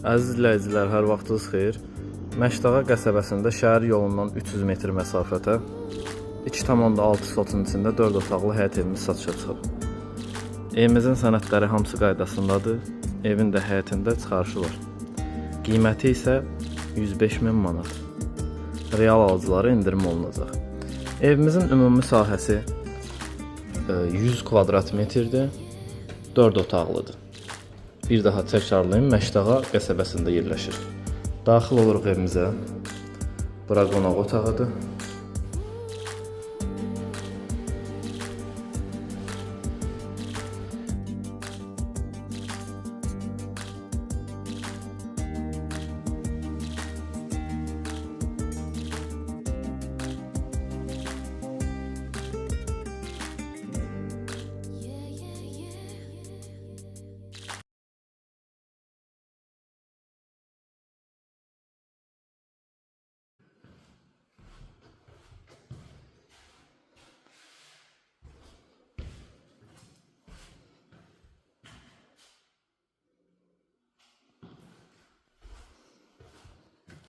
Əziz izləyicilər, hər vaxtınız xeyir. Məşdağa qəsəbəsində şəhər yolundan 300 metr məsafədə 2,6 sotun içində 4 otaqlı həyət evimiz satışa çıxıb. Evimizin sənədləri hamısı qaydasındadır. Evin də həyətində çıxarışı var. Qiyməti isə 105.000 manat. Real alıcılara indirim olunacaq. Evimizin ümumi sahəsi 100 kvadrat metrdir. 4 otaqlıdır. Bir daha təkrarlayım, Məşdağa qəsəbəsində yerləşir. Daxil oluruq evimizə. Bura qonaq otağıdır.